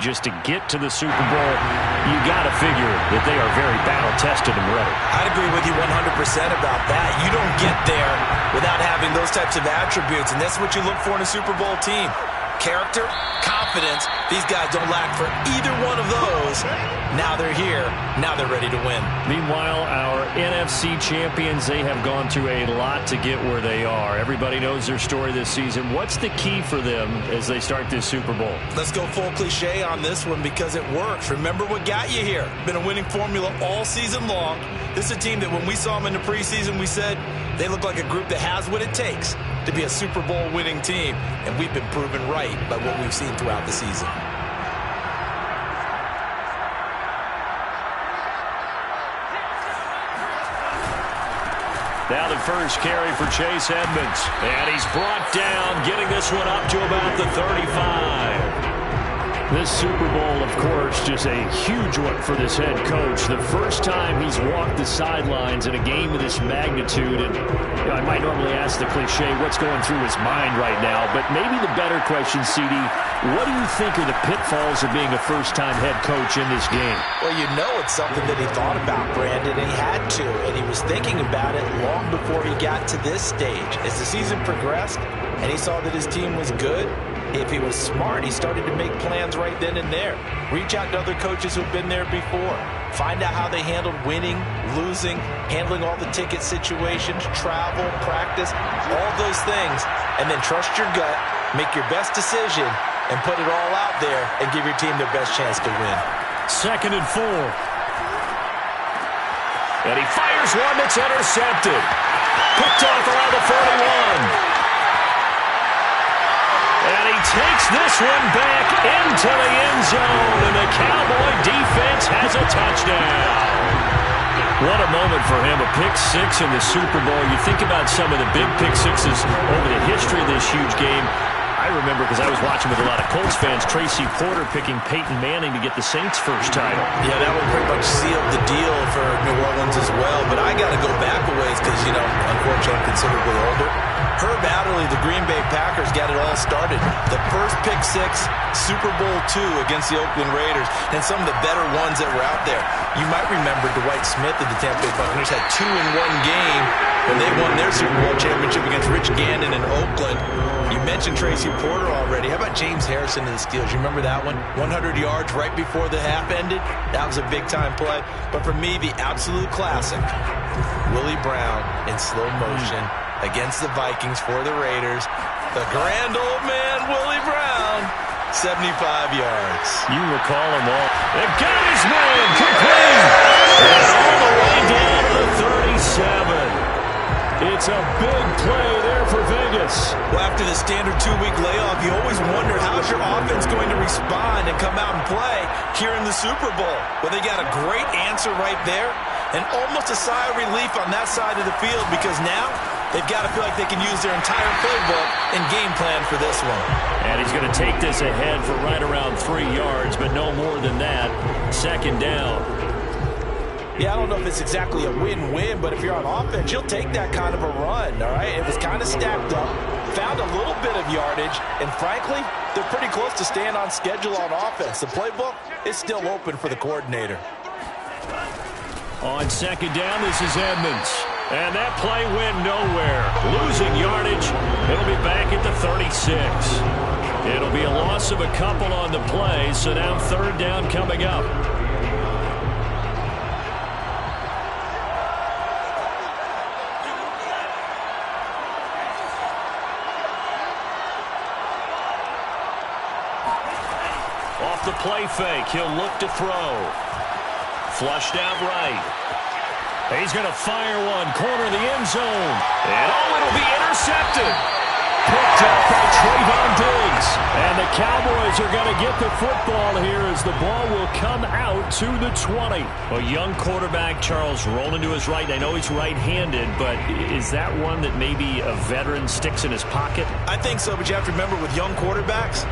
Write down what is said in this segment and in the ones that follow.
just to get to the Super Bowl, you got to figure that they are very battle-tested and ready. I'd agree with you 100% about that. You don't get there without having those types of attributes, and that's what you look for in a Super Bowl team. Character, confidence. These guys don't lack for either one of those. Now they're here. Now they're ready to win. Meanwhile, our NFC champions, they have gone through a lot to get where they are. Everybody knows their story this season. What's the key for them as they start this Super Bowl? Let's go full cliche on this one because it works. Remember what got you here. Been a winning formula all season long. This is a team that when we saw them in the preseason, we said they look like a group that has what it takes to be a Super Bowl winning team, and we've been proven right by what we've seen throughout the season. Now the first carry for Chase Edmonds, and he's brought down, getting this one up to about the 35. This Super Bowl, of course, just a huge one for this head coach. The first time he's walked the sidelines in a game of this magnitude. And I might normally ask the cliche, what's going through his mind right now? But maybe the better question, CD, what do you think are the pitfalls of being a first-time head coach in this game? Well, you know it's something that he thought about, Brandon, and he had to. And he was thinking about it long before he got to this stage. As the season progressed and he saw that his team was good, if he was smart, he started to make plans right then and there. Reach out to other coaches who've been there before. Find out how they handled winning, losing, handling all the ticket situations, travel, practice, all those things. And then trust your gut, make your best decision, and put it all out there and give your team their best chance to win. 2nd and 4. And he fires one that's intercepted. Picked off around the 41. And he takes this one back into the end zone, and the Cowboy defense has a touchdown. What a moment for him, a pick six in the Super Bowl. You think about some of the big pick sixes over the history of this huge game. I remember, because I was watching with a lot of Colts fans, Tracy Porter picking Peyton Manning to get the Saints' first title. Yeah, that one pretty much sealed the deal for New Orleans as well. But I got to go back a ways because, you know, unfortunately I'm considerably older. Herb Adderley, the Green Bay Packers, got it all started. The first pick six, Super Bowl II against the Oakland Raiders, and some of the better ones that were out there. You might remember Dwight Smith of the Tampa Bay Buccaneers had 2 in one game when they won their Super Bowl championship against Rich Gannon in Oakland. You mentioned Tracy Porter already. How about James Harrison of the Steelers? You remember that one? 100 yards right before the half ended. That was a big-time play. But for me, the absolute classic, Willie Brown in slow motion against the Vikings for the Raiders. The grand old man, Willie Brown, 75 yards. You recall them all. They've got his man complete. And all the way down to the 37. It's a big play there for Vegas. Well, after the standard 2-week layoff, you always wonder how's your offense going to respond and come out and play here in the Super Bowl. Well, they got a great answer right there and almost a sigh of relief on that side of the field because now they've got to feel like they can use their entire playbook and game plan for this one. And he's going to take this ahead for right around 3 yards, but no more than that. 2nd down. Yeah, I don't know if it's exactly a win-win, but if you're on offense, you'll take that kind of a run, all right? It was kind of stacked up, found a little bit of yardage, and frankly, they're pretty close to staying on schedule on offense. The playbook is still open for the coordinator. On 2nd down, this is Edmonds. And that play went nowhere. Losing yardage. It'll be back at the 36. It'll be a loss of a couple on the play, so now 3rd down coming up. Off the play fake, he'll look to throw. Flushed out right. He's going to fire one, corner of the end zone. And it'll be intercepted. Picked up by Trayvon Diggs. And the Cowboys are going to get the football here as the ball will come out to the 20. A young quarterback, Charles, rolling to his right. I know he's right-handed, but is that one that maybe a veteran sticks in his pocket? I think so, but you have to remember with young quarterbacks,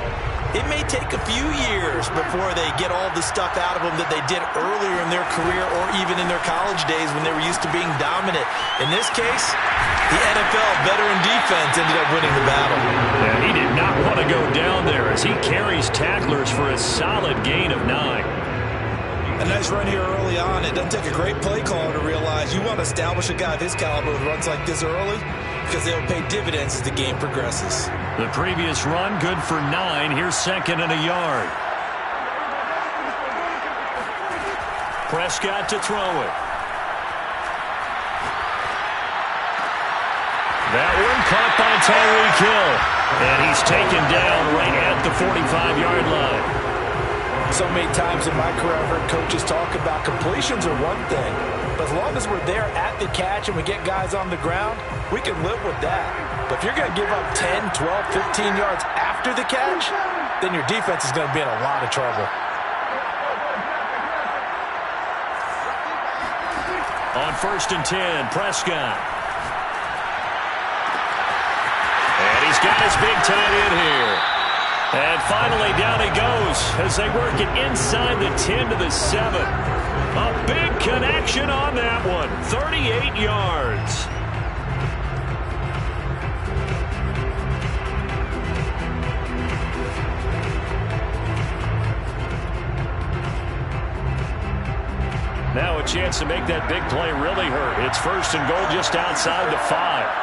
It may take a few years before they get all the stuff out of them that they did earlier in their career or even in their college days when they were used to being dominant. In this case, the NFL veteran defense ended up winning the battle. Yeah, he did not want to go down there as he carries tacklers for a solid gain of 9. A nice run here early on. It doesn't take a great play caller to realize you want to establish a guy of his caliber with runs like this early because they'll pay dividends as the game progresses. The previous run, good for 9. Here's 2nd and a yard. Prescott to throw it. That one caught by Tyreek Hill. And he's taken down right at the 45-yard line. So many times in my career, I've heard coaches talk about completions are one thing. But as long as we're there at the catch and we get guys on the ground, we can live with that. But if you're going to give up 10, 12, 15 yards after the catch, then your defense is going to be in a lot of trouble. On 1st and 10, Prescott. And he's got his big tight end here. And finally down he goes as they work it inside the 10 to the 7. A big connection on that one. 38 yards. Now a chance to make that big play really hurt. It's 1st and goal just outside the 5.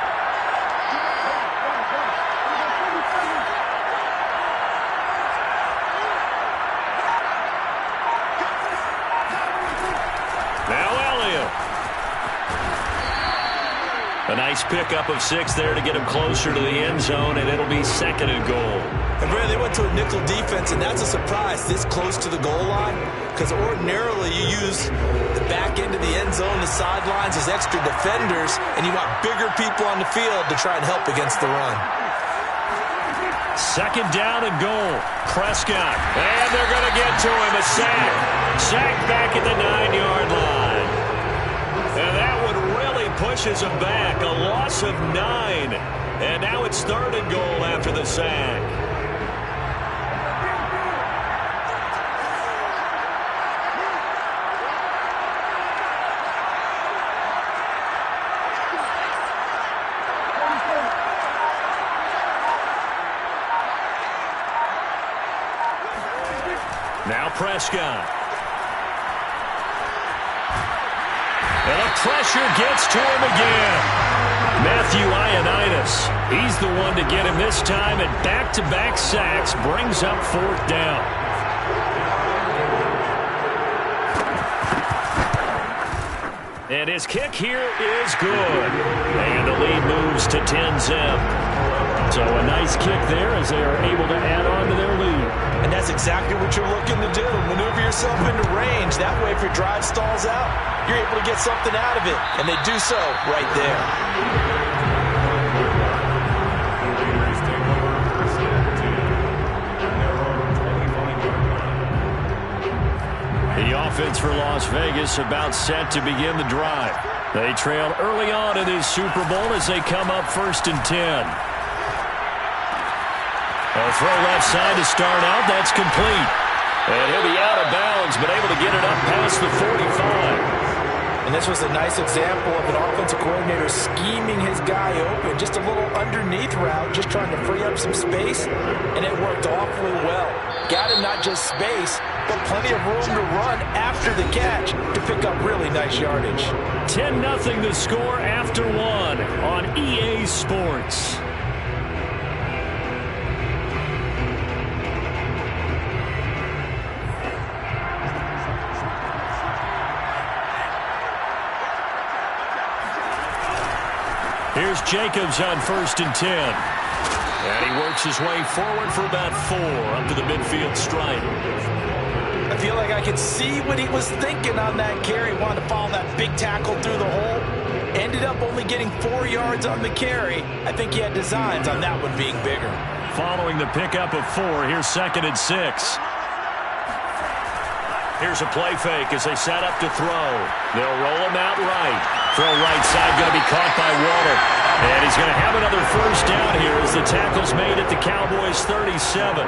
A nice pickup of 6 there to get him closer to the end zone, and it'll be 2nd and goal. And Brandon, they went to a nickel defense, and that's a surprise this close to the goal line, because ordinarily you use the back end of the end zone, the sidelines as extra defenders, and you want bigger people on the field to try and help against the run. 2nd down and goal. Prescott, and they're going to get to him. A sack. Sack back at the 9-yard line. And that one really pushes him back. A loss of 9. And now it's 3rd and goal after the sack. Now Prescott. And the pressure gets to him again. Matthew Ioannidis. He's the one to get him this time, and back-to-back sacks brings up 4th down. And his kick here is good. And the lead moves to 10-zip. So a nice kick there as they are able to add on to their lead. And that's exactly what you're looking to do. Maneuver yourself into range. That way, if your drive stalls out, you're able to get something out of it. And they do so right there. The offense for Las Vegas about set to begin the drive. They trail early on in this Super Bowl as they come up 1st and 10. A throw left side to start out. That's complete. And he'll be out of bounds, but able to get it up past the 45. And this was a nice example of an offensive coordinator scheming his guy open. Just a little underneath route, just trying to free up some space. And it worked awfully well. Got him not just space, but plenty of room to run after the catch to pick up really nice yardage. 10-0 the score after 1 on EA Sports. Here's Jacobs on 1st and 10. And he works his way forward for about 4 up to the midfield stripe. I feel like I could see what he was thinking on that carry. Wanted to follow that big tackle through the hole. Ended up only getting 4 yards on the carry. I think he had designs on that one being bigger. Following the pickup of 4, here's 2nd and 6. Here's a play fake as they set up to throw. They'll roll him out right. Throw right side going to be caught by Waller. And he's going to have another 1st down here as the tackle's made at the Cowboys' 37.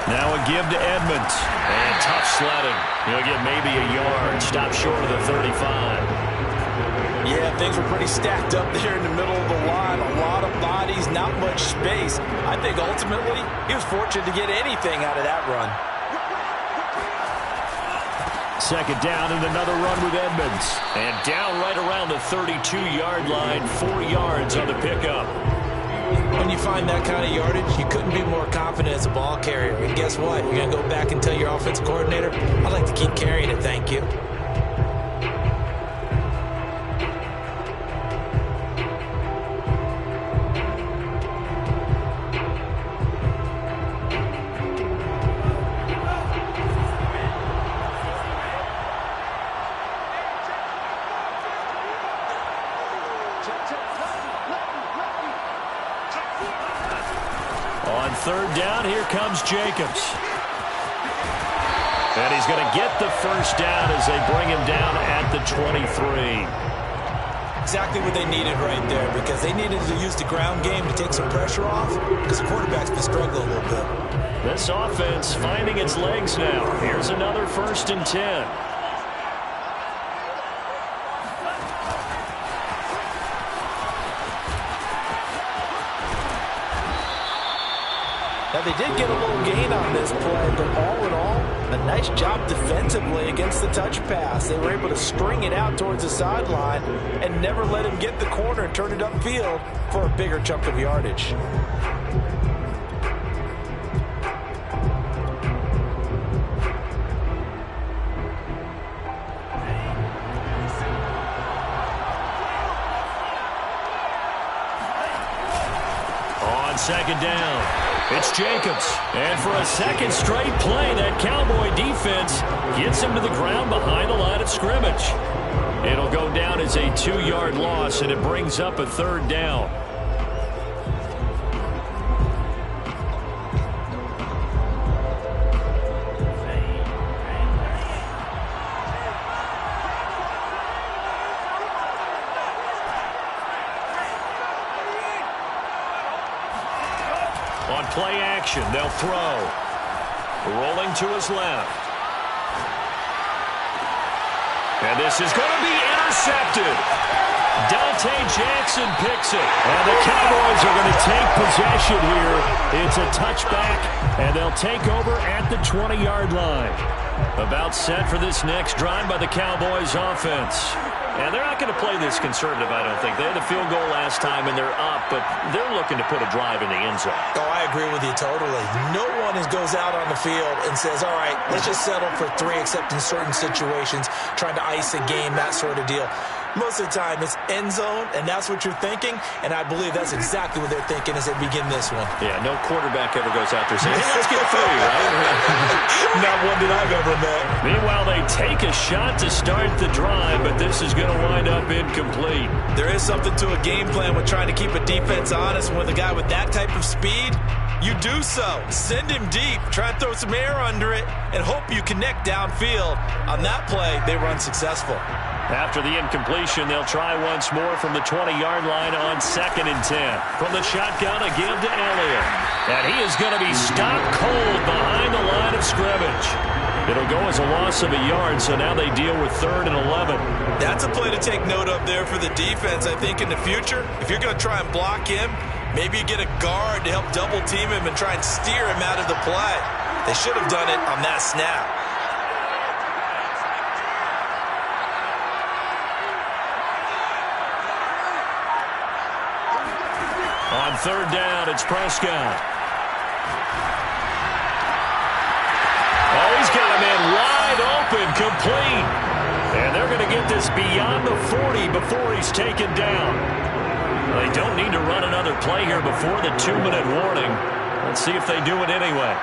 Now a give to Edmonds. And tough sledding. He'll get maybe a yard. Stop short of the 35. Yeah, things were pretty stacked up there in the middle of the line. A lot of bodies, not much space. I think ultimately he was fortunate to get anything out of that run. Second down and another run with Edmonds. And down right around the 32-yard line. 4 yards on the pickup. When you find that kind of yardage, you couldn't be more confident as a ball carrier. And guess what? You're going to go back and tell your offensive coordinator, I'd like to keep carrying it, thank you. On third down, here comes Jacobs. And he's going to get the first down as they bring him down at the 23. Exactly what they needed right there, because they needed to use the ground game to take some pressure off, because the quarterback's been struggling a little bit. This offense finding its legs now. Here's another 1st and 10. Now, they did get a little gain on this play, but all in all, a nice job defensively against the touch pass. They were able to string it out towards the sideline and never let him get the corner and turn it upfield for a bigger chunk of yardage. On second down, it's Jacobs. And for a second straight play, that Cowboy defense gets him to the ground behind the line of scrimmage. It'll go down as a 2-yard loss, and it brings up a 3rd down. On play action, they'll throw. Rolling to his left. And this is going to be intercepted. Dante Jackson picks it. And the Cowboys are going to take possession here. It's a touchback, and they'll take over at the 20-yard line. About set for this next drive by the Cowboys offense. And they're not going to play this conservative, I don't think. They had a field goal last time, and they're up, but they're looking to put a drive in the end zone. Oh, I agree with you totally. No one goes out on the field and says, all right, let's just settle for 3, except in certain situations, trying to ice a game, that sort of deal. Most of the time, it's end zone, and that's what you're thinking, and I believe that's exactly what they're thinking as they begin this one. Yeah, no quarterback ever goes out there saying, hey, let's get 3, right? Not one that I've ever met. Meanwhile, they take a shot to start the drive, but this is going to wind up incomplete. There is something to a game plan with trying to keep a defense honest. With a guy with that type of speed, you do so. Send him deep, try and throw some air under it, and hope you connect downfield. On that play, they were unsuccessful. After the incompletion, they'll try once more from the 20-yard line on 2nd and 10. From the shotgun, a give to Elliott. And he is going to be stopped cold behind the line of scrimmage. It'll go as a loss of a yard, so now they deal with 3rd and 11. That's a play to take note of there for the defense. I think in the future, if you're going to try and block him, maybe you get a guard to help double-team him and try and steer him out of the play. They should have done it on that snap. On 3rd down, it's Prescott. Oh, he's got a man wide open, complete. And they're going to get this beyond the 40 before he's taken down. They don't need to run another play here before the 2-minute warning. Let's see if they do it anyway.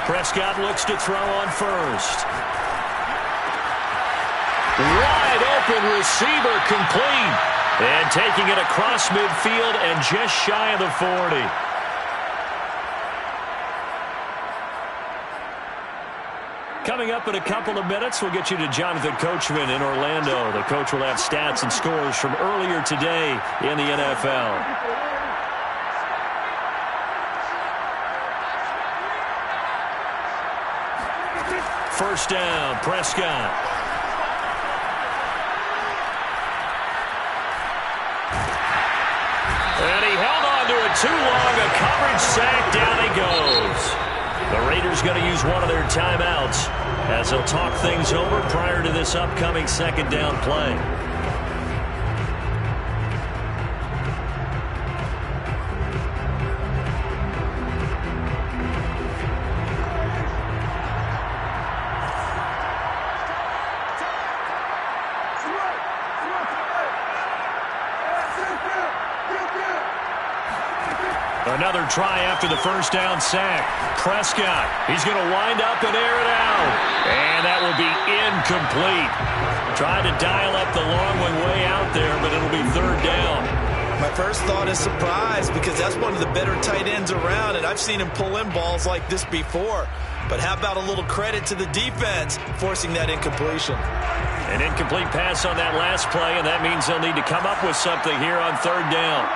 Prescott looks to throw on first. Wide open receiver, complete. And taking it across midfield and just shy of the 40. Coming up in a couple of minutes, we'll get you to Jonathan Coachman in Orlando. The coach will have stats and scores from earlier today in the NFL. First down, Prescott. And he held on to it too long. A coverage sack. Down he goes. The Raiders going to use one of their timeouts as they'll talk things over prior to this upcoming second down play. Another try after the first down sack. Prescott, he's going to wind up and air it out. And that will be incomplete. Trying to dial up the long one way out there, but it'll be third down. My first thought is surprise because that's one of the better tight ends around, and I've seen him pull in balls like this before. But how about a little credit to the defense forcing that incompletion? An incomplete pass on that last play, and that means they'll need to come up with something here on third down.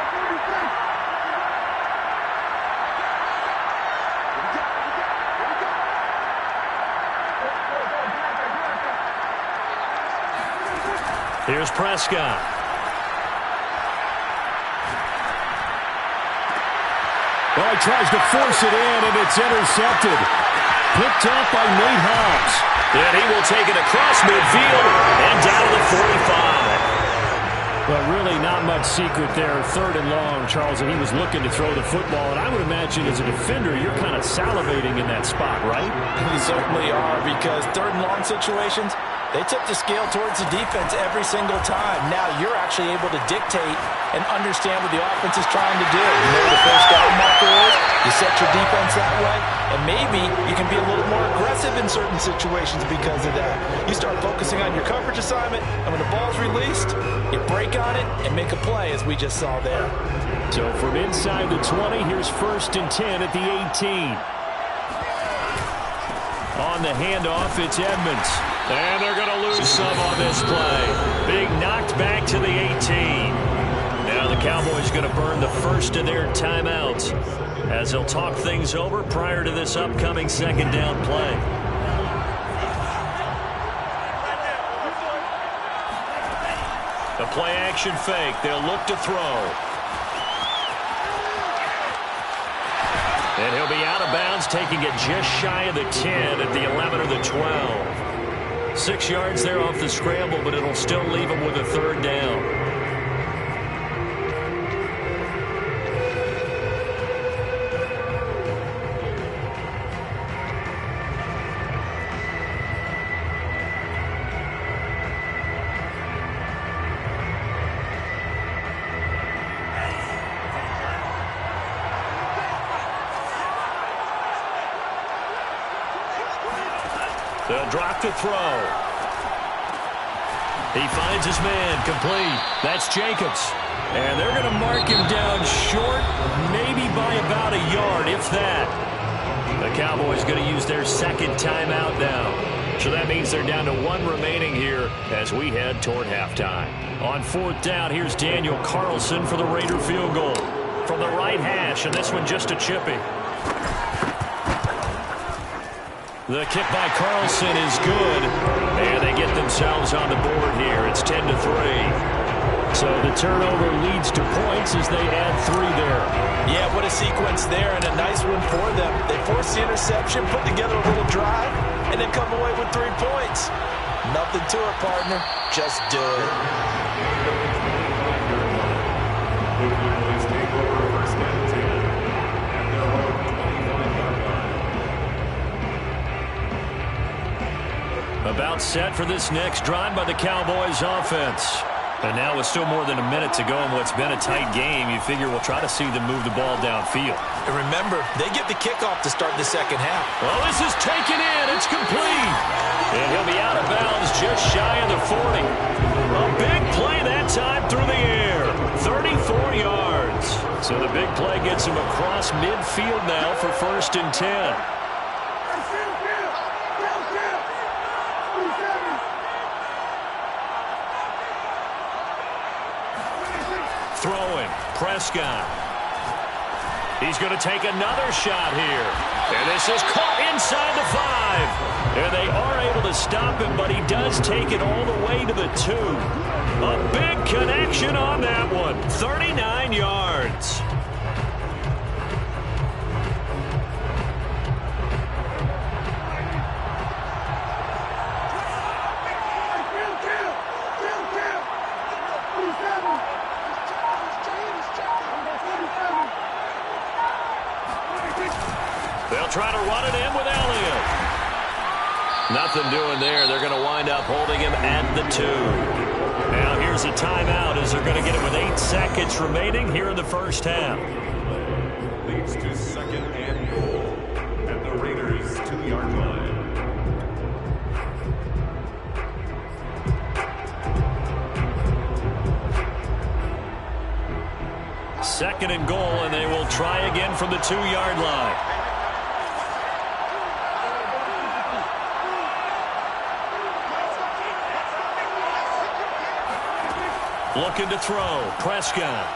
Here's Prescott. Well, he tries to force it in, and it's intercepted. Picked off by Nate Hobbs. And he will take it across midfield and down to the 45. Well, really not much secret there. Third and long, Charles, and he was looking to throw the football. And I would imagine as a defender, you're kind of salivating in that spot, right? You certainly are, because third and long situations, they tip the scale towards the defense every single time. Now you're actually able to dictate and understand what the offense is trying to do. You know where the first down marker is. You set your defense that way, and maybe you can be a little more aggressive in certain situations because of that. You start focusing on your coverage assignment, and when the ball's released, you break on it and make a play, as we just saw there. So from inside the 20, here's 1st and 10 at the 18. On the handoff, it's Edmonds. And they're going to lose some on this play. Being knocked back to the 18. Now the Cowboys going to burn the first of their timeouts as they'll talk things over prior to this upcoming second down play. The play action fake. They'll look to throw. And he'll be out of bounds, taking it just shy of the 10 at the 11 or the 12. 6 yards there off the scramble, but it'll still leave him with a third down. They'll drop to throw. He finds his man, complete. That's Jacobs. And they're going to mark him down short, maybe by about a yard, if that. The Cowboys going to use their second timeout now. So that means they're down to 1 remaining here as we head toward halftime. On 4th down, here's Daniel Carlson for the Raider field goal. From the right hash, and this one just a chippy. The kick by Carlson is good, and they get themselves on the board here. It's 10-3. So the turnover leads to points as they add 3 there. Yeah, what a sequence there, and a nice one for them. They force the interception, put together a little drive, and then come away with 3 points. Nothing to it, partner. Just do it. About set for this next drive by the Cowboys offense. And now with still more than a minute to go in what's been a tight game, you figure we'll try to see them move the ball downfield. And remember, they get the kickoff to start the second half. Well, this is taken in. It's complete. And he'll be out of bounds just shy of the 40. A big play that time through the air. 34 yards. So the big play gets him across midfield now for 1st and 10. throwing. Prescott. He's going to take another shot here. And this is caught inside the 5. And they are able to stop him, but he does take it all the way to the 2. A big connection on that one. 39 yards. They'll try to run it in with Elliott. Nothing doing there. They're going to wind up holding him at the 2. Now here's a timeout as they're going to get it with 8 seconds remaining here in the first half. Leads to 2nd and goal at the Raiders' 2-yard line. Second and goal, and they will try again from the 2-yard line. Looking to throw. Prescott.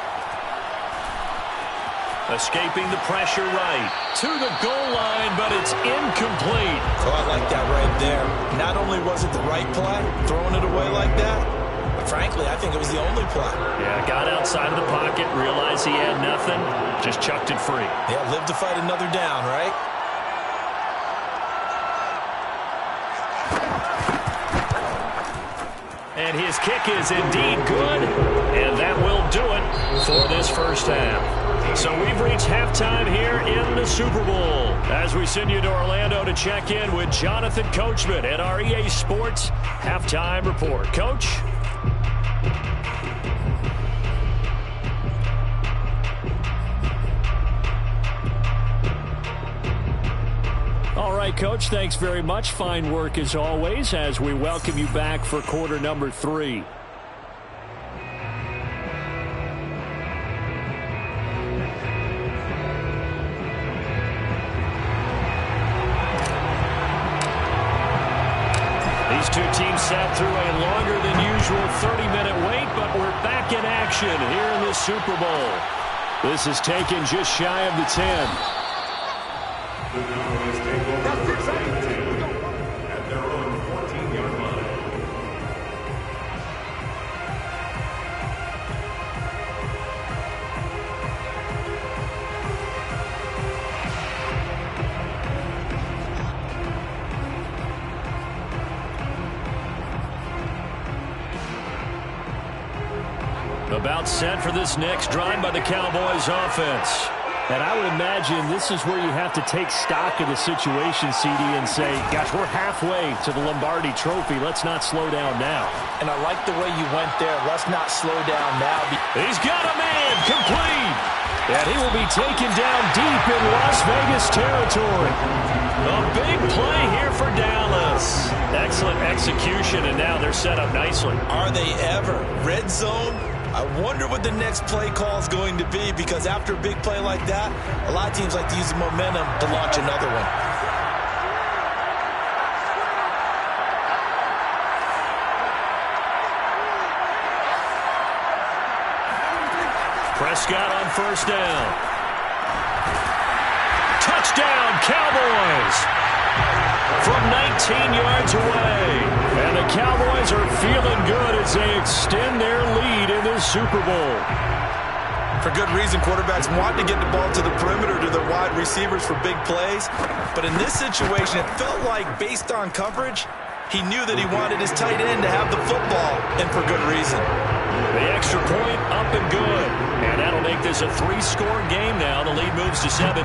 Escaping the pressure right. To the goal line, but it's incomplete. Oh, I like that right there. Not only was it the right play, throwing it away like that, but frankly, I think it was the only play. Yeah, got outside of the pocket, realized he had nothing, just chucked it free. Yeah, live to fight another down, right? And his kick is indeed good, and that will do it for this first half. So we've reached halftime here in the Super Bowl as we send you to Orlando to check in with Jonathan Coachman at our EA Sports Halftime Report. Coach? All right, Coach, thanks very much. Fine work as always as we welcome you back for quarter number 3. These two teams sat through a longer than usual 30-minute wait, but we're back in action here in the Super Bowl. This is taken just shy of the 10. The Cowboys take over first and 10 at their own 14-yard line. About set for this next drive by the Cowboys offense. And I would imagine this is where you have to take stock of the situation, CD, and say, gosh, we're halfway to the Lombardi Trophy. Let's not slow down now. And I like the way you went there. Let's not slow down now. He's got a man complete. And he will be taken down deep in Las Vegas territory. A big play here for Dallas. Excellent execution, and now they're set up nicely. Are they ever? Red zone? I wonder what the next play call is going to be, because after a big play like that, a lot of teams like to use the momentum to launch another one. Prescott on first down. Touchdown, Cowboys! From 19 yards away. And the Cowboys are feeling good as they extend their lead in this Super Bowl. For good reason, quarterbacks want to get the ball to the perimeter to their wide receivers for big plays. But in this situation, it felt like, based on coverage, he knew that he wanted his tight end to have the football, and for good reason. The extra point up and good. And that'll make this a 3-score game now. The lead moves to 17.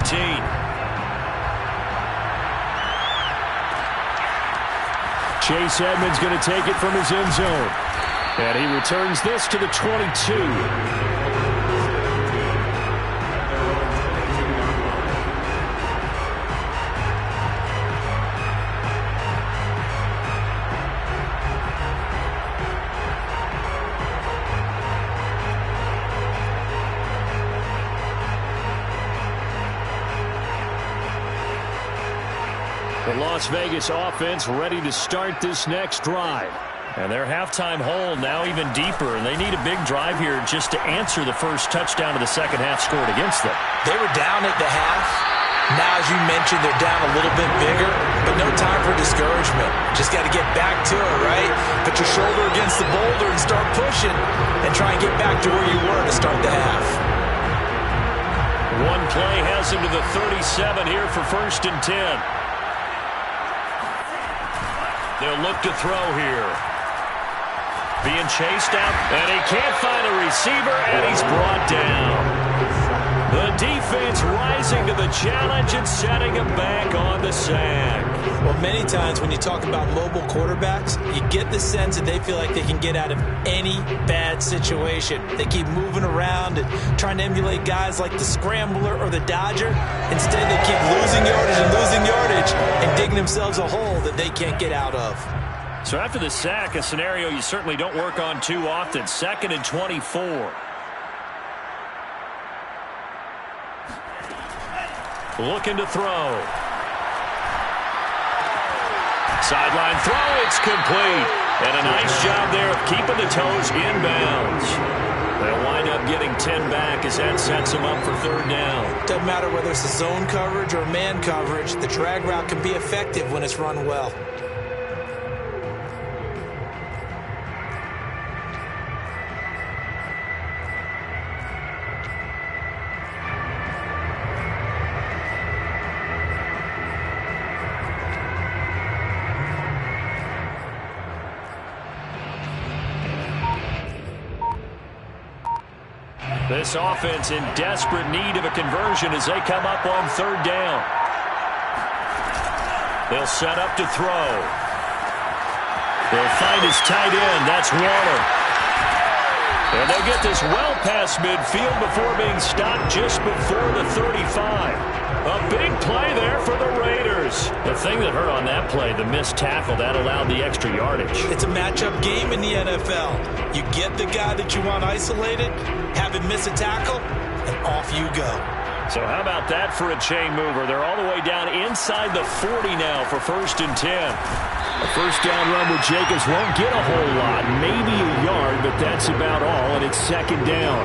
Chase Edmonds going to take it from his end zone. And he returns this to the 22. The Las Vegas offense ready to start this next drive. And their halftime hole now even deeper, and they need a big drive here just to answer the first touchdown of the second half scored against them. They were down at the half. Now, as you mentioned, they're down a little bit bigger, but no time for discouragement. Just got to get back to it, right? Put your shoulder against the boulder and start pushing and try and get back to where you were to start the half. One play has him to the 37 here for 1st and 10. They'll look to throw here. Being chased out, and he can't find a receiver, and he's brought down. The defense rising to the challenge and setting him back on the sack. Well, many times when you talk about mobile quarterbacks, you get the sense that they feel like they can get out of any bad situation. They keep moving around and trying to emulate guys like the Scrambler or the Dodger. Instead, they keep losing yardage and digging themselves a hole that they can't get out of. So after the sack, a scenario you certainly don't work on too often. 2nd and 24. Looking to throw. Sideline throw, it's complete. And a nice job there of keeping the toes inbounds. They'll wind up getting 10 back as that sets them up for 3rd down. Doesn't matter whether it's a zone coverage or man coverage, the drag route can be effective when it's run well. This offense in desperate need of a conversion as they come up on 3rd down. They'll set up to throw. They'll find his tight end. That's Waller. And they'll get this well past midfield before being stopped just before the 35. A big play there for the Raiders. The thing that hurt on that play, the missed tackle, that allowed the extra yardage. It's a matchup game in the NFL. You get the guy that you want isolated, have him miss a tackle, and off you go. So how about that for a chain mover? They're all the way down inside the 40 now for 1st and 10. A 1st down run with Jacobs won't get a whole lot, maybe a yard, but that's about all, and it's 2nd down.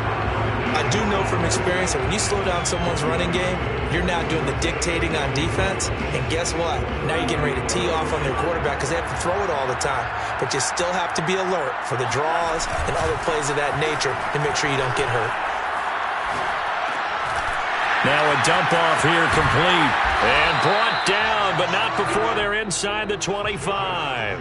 I do know from experience that when you slow down someone's running game, you're now doing the dictating on defense, and guess what? Now you're getting ready to tee off on their quarterback because they have to throw it all the time. But you still have to be alert for the draws and other plays of that nature to make sure you don't get hurt. Now a dump off here complete. And brought down, but not before they're inside the 25.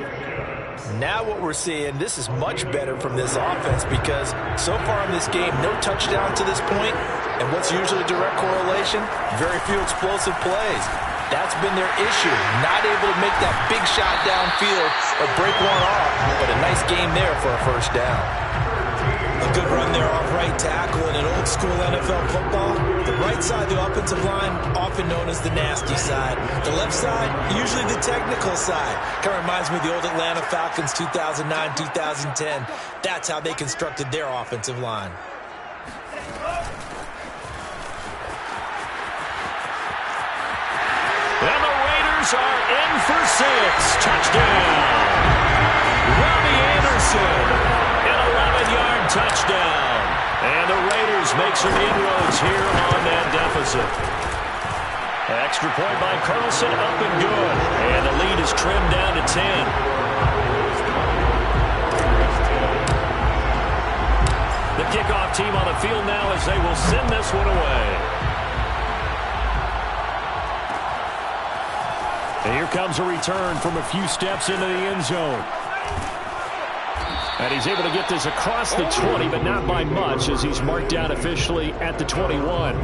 Now what we're seeing, this is much better from this offense because so far in this game, no touchdown to this point, and what's usually a direct correlation? Very few explosive plays. That's been their issue, not able to make that big shot downfield or break one off, but a nice game there for a 1st down. A good run there off right tackle in an old-school NFL football. The right side of the offensive line, often known as the nasty side. The left side, usually the technical side. Kind of reminds me of the old Atlanta Falcons 2009, 2010. That's how they constructed their offensive line. And the Raiders are in for 6. Touchdown. Robbie Anderson. An 11-yard touchdown. And the Raiders make some inroads here on that deficit. Extra point by Carlson, up and good. And the lead is trimmed down to 10. The kickoff team on the field now as they will send this one away. And here comes a return from a few steps into the end zone. And he's able to get this across the 20, but not by much as he's marked down officially at the 21.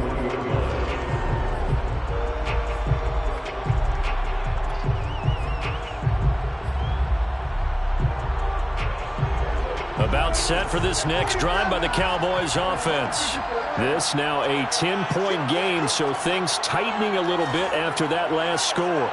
About set for this next drive by the Cowboys offense. This now a 10-point game, so things tightening a little bit after that last score.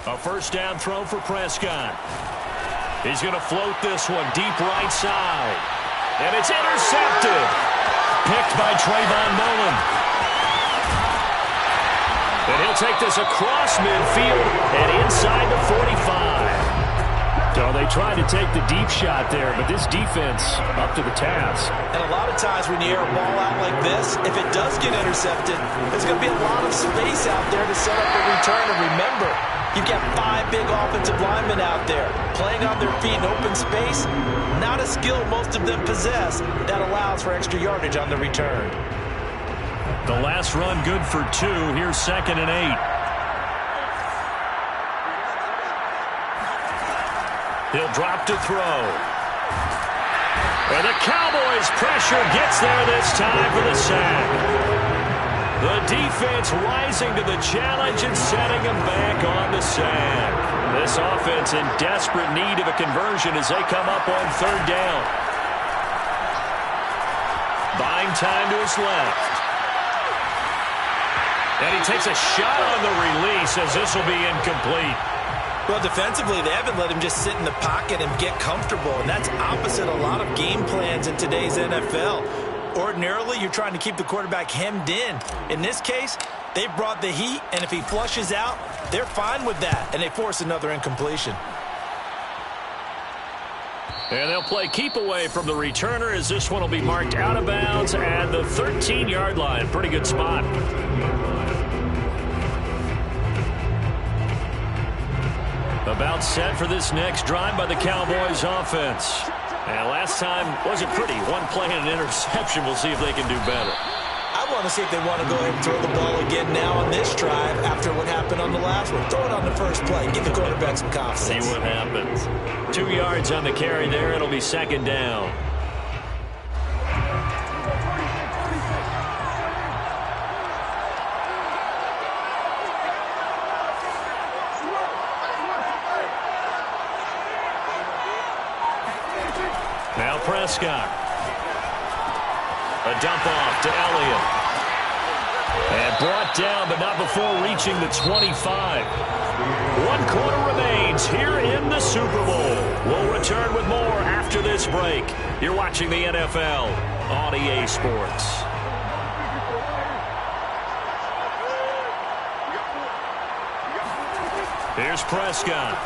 A first down throw for Prescott. He's going to float this one deep right side. And it's intercepted. Picked by Trayvon Mullen. And he'll take this across midfield and inside the 45. So they tried to take the deep shot there, but this defense up to the task. And a lot of times when you air a ball out like this, if it does get intercepted, there's going to be a lot of space out there to set up a return. And remember, you've got 5 big offensive linemen out there playing on their feet in open space. Not a skill most of them possess that allows for extra yardage on the return. The last run good for 2. Here's 2nd and 8. He'll drop to throw. And the Cowboys' pressure gets there this time for the sack. The defense rising to the challenge and setting him back on the sack. This offense in desperate need of a conversion as they come up on 3rd down. Buying time to his left. And he takes a shot on the release as this will be incomplete. Well, defensively, they haven't let him just sit in the pocket and get comfortable, and that's opposite a lot of game plans in today's NFL. Ordinarily, you're trying to keep the quarterback hemmed in. In this case, they brought the heat, and if he flushes out, they're fine with that, and they force another incompletion. And they'll play keep away from the returner as this one will be marked out of bounds at the 13-yard line. Pretty good spot. About set for this next drive by the Cowboys offense. And last time wasn't pretty. One play and an interception. We'll see if they can do better. I want to see if they want to go ahead and throw the ball again now on this drive after what happened on the last one. Throw it on the first play. Give the quarterback some confidence. See what happens. 2 yards on the carry there. It'll be 2nd down. Now Prescott. A dump off to Elliott. And brought down, but not before reaching the 25. 1 quarter remains here in the Super Bowl. We'll return with more after this break. You're watching the NFL on EA Sports. Here's Prescott.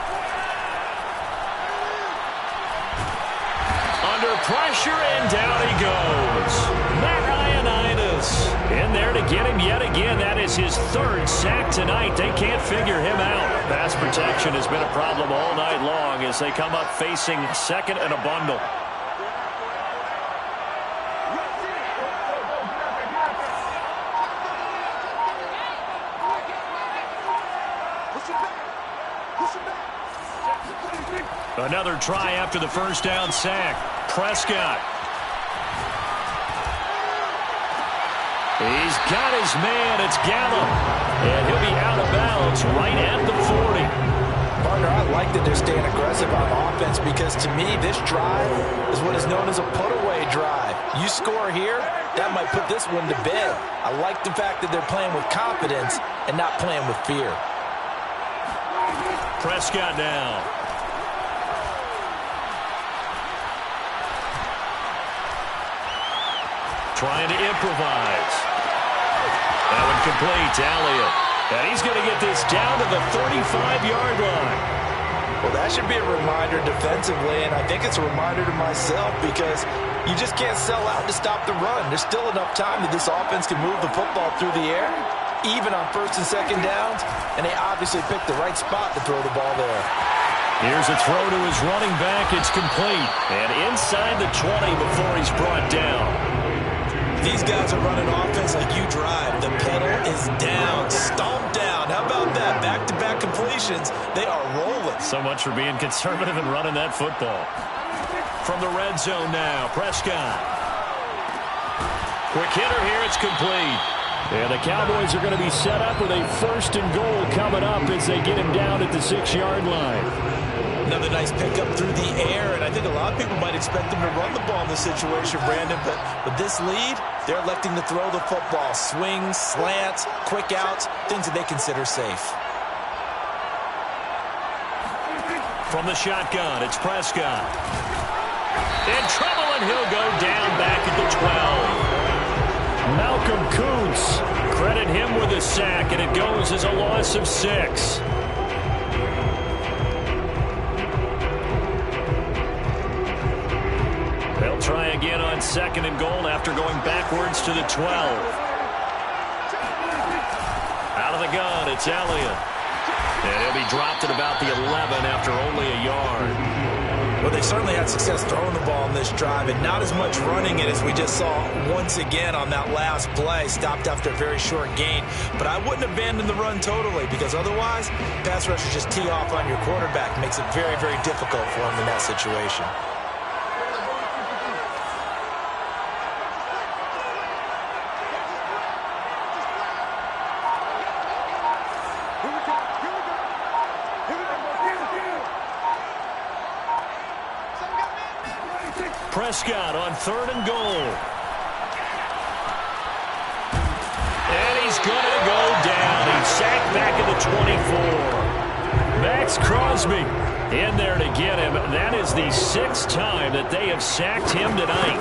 Under pressure, and down he goes. Matt Ioannidis in there to get him yet again. That is his 3rd sack tonight. They can't figure him out. Pass protection has been a problem all night long as they come up facing 2nd and a bundle. Another try after the first down sack. Prescott. He's got his man. It's Gallup. And he'll be out of bounds right at the 40. Partner, I like that they're staying aggressive on offense because to me, this drive is what is known as a put-away drive. You score here, that might put this one to bed. I like the fact that they're playing with confidence and not playing with fear. Prescott now. Trying to improvise. That one complete to Elliott. And he's going to get this down to the 35-yard line. Well, that should be a reminder defensively, and I think it's a reminder to myself because you just can't sell out to stop the run. There's still enough time that this offense can move the football through the air, even on 1st and 2nd downs, and they obviously picked the right spot to throw the ball there. Here's a throw to his running back. It's complete. And inside the 20 before he's brought down. These guys are running offense like you drive. The pedal is down, stomped down. How about that? Back-to-back completions. They are rolling. So much for being conservative and running that football. From the red zone now, Prescott. Quick hitter here, it's complete. And the Cowboys are going to be set up with a 1st and goal coming up as they get him down at the 6-yard line. Another nice pickup through the air, and I think a lot of people might expect them to run the ball in this situation, Brandon, but with this lead, they're electing to throw the football. Swings, slants, quick outs, things that they consider safe. From the shotgun, it's Prescott. In trouble, and he'll go down back at the 12. Malcolm Kuntz, credit him with a sack, and it goes as a loss of 6. They'll try again on 2nd and goal after going backwards to the 12. Out of the gun, it's Elliott. And he'll be dropped at about the 11 after only a yard. Well, they certainly had success throwing the ball in this drive, and not as much running it as we just saw once again on that last play. Stopped after a very short gain. But I wouldn't abandon the run totally, because otherwise, pass rushers just tee off on your quarterback. Makes it very, very difficult for him in that situation. Prescott on 3rd and goal. And he's going to go down. He's sacked back at the 24. Max Crosby in there to get him. That is the 6th time that they have sacked him tonight.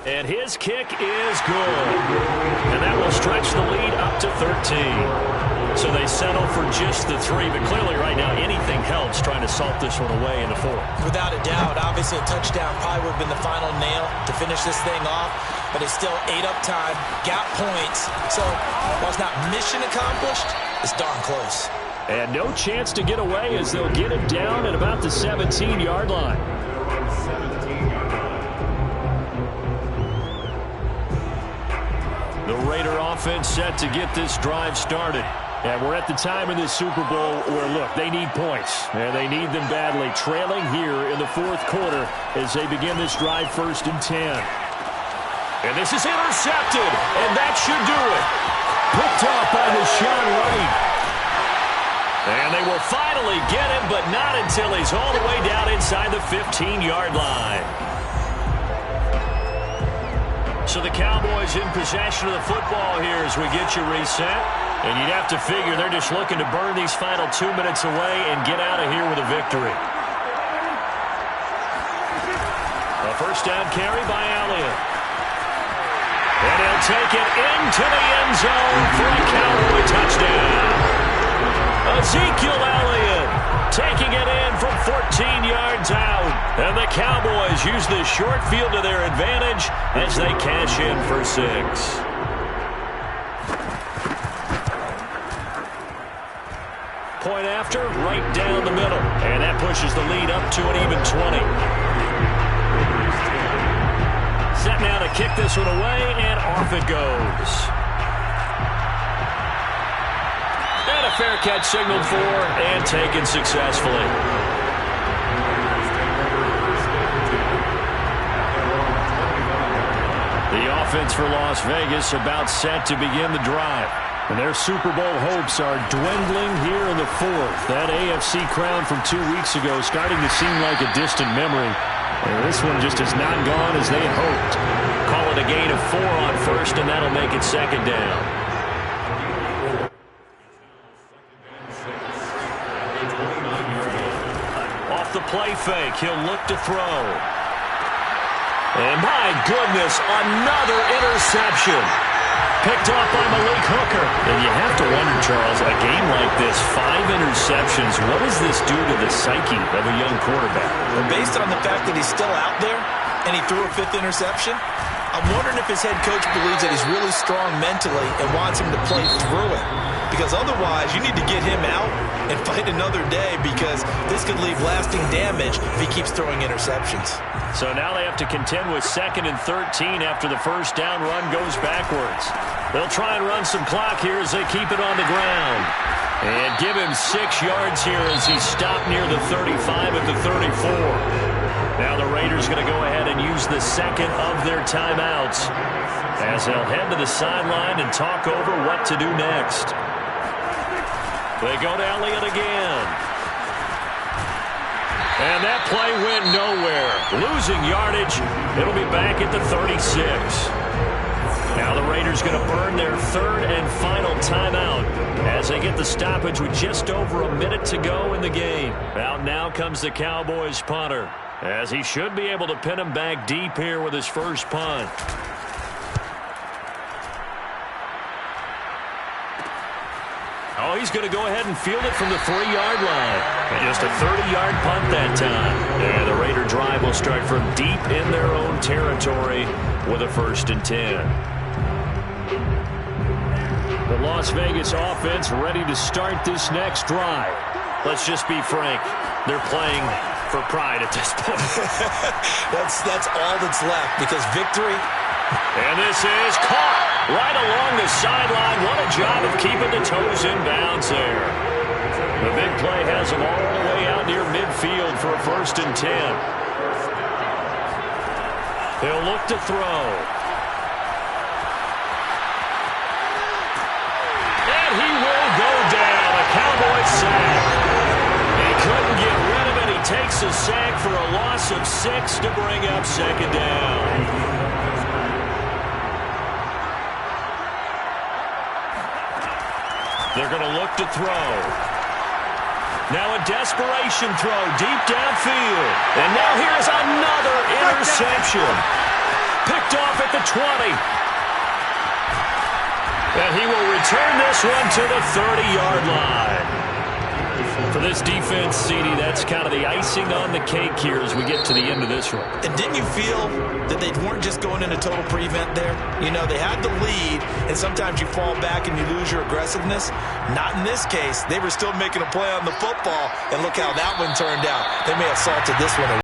And his kick is good. And that will stretch the lead up to 13. So they settle for just the 3, but clearly right now anything helps trying to salt this one away in the 4th. Without a doubt, obviously a touchdown probably would have been the final nail to finish this thing off, but it's still 8 up time, got points. So while it's not mission accomplished, it's darn close. And no chance to get away as they'll get him down at about the 17-yard line. The Raider offense set to get this drive started. And we're at the time in this Super Bowl where, look, they need points. And they need them badly. Trailing here in the 4th quarter as they begin this drive 1st and 10. And this is intercepted. And that should do it. Picked up by Deshaun Wright. And they will finally get him, but not until he's all the way down inside the 15-yard line. So the Cowboys in possession of the football here as we get you reset. And you'd have to figure they're just looking to burn these final 2 minutes away and get out of here with a victory. A 1st down carry by Elliott. And he'll take it into the end zone for a Cowboy touchdown. Ezekiel Elliott taking it in from 14 yards out. And the Cowboys use this short field to their advantage as they cash in for 6. Point after, right down the middle. And that pushes the lead up to an even 20. Set now to kick this one away, and off it goes. And a fair catch signaled for and taken successfully. The offense for Las Vegas about set to begin the drive. And their Super Bowl hopes are dwindling here in the 4th. That AFC crown from 2 weeks ago starting to seem like a distant memory. And this one just has not gone as they had hoped. Call it a gain of 4 on 1st, and that'll make it 2nd down. Off the play fake, he'll look to throw. And my goodness, another interception. Picked off by Malik Hooker. And you have to wonder, Charles, a game like this, 5 interceptions, what does this do to the psyche of a young quarterback? Well, based on the fact that he's still out there and he threw a 5th interception, I'm wondering if his head coach believes that he's really strong mentally and wants him to play through it. Because otherwise, you need to get him out and fight another day, because this could leave lasting damage if he keeps throwing interceptions. So now they have to contend with 2nd and 13 after the 1st down run goes backwards. They'll try and run some clock here as they keep it on the ground. And give him 6 yards here as he stopped near the 35 at the 34. Now the Raiders going to go ahead and use the 2nd of their timeouts as they'll head to the sideline and talk over what to do next. They go to Elliott again. And that play went nowhere. Losing yardage. It'll be back at the 36. Now the Raiders going to burn their third and final timeout as they get the stoppage with just over a minute to go in the game. Out now comes the Cowboys punter, as he should be able to pin him back deep here with his first punt. Oh, he's going to go ahead and field it from the 3-yard line. And just a 30-yard punt that time. And the Raider drive will start from deep in their own territory with a 1st and 10. The Las Vegas offense ready to start this next drive. Let's just be frank. They're playing for pride at this point. That's all that's left, because victory. And this is caught right along the sideline. What a job of keeping the toes in bounds there. The big play has them all the way out near midfield for a 1st and 10. They'll look to throw. And he will go down. A Cowboys sack. He couldn't get rid of it. He takes a sack for a loss of 6 to bring up 2nd down. They're going to look to throw. Now a desperation throw deep downfield. And now here's another interception. Picked off at the 20. And he will return this one to the 30-yard line. For this defense, CD, that's kind of the icing on the cake here as we get to the end of this one. And didn't you feel that they weren't just going into total prevent there? You know, they had the lead, and sometimes you fall back and you lose your aggressiveness. Not in this case. They were still making a play on the football, and look how that one turned out. They may have salted this one away.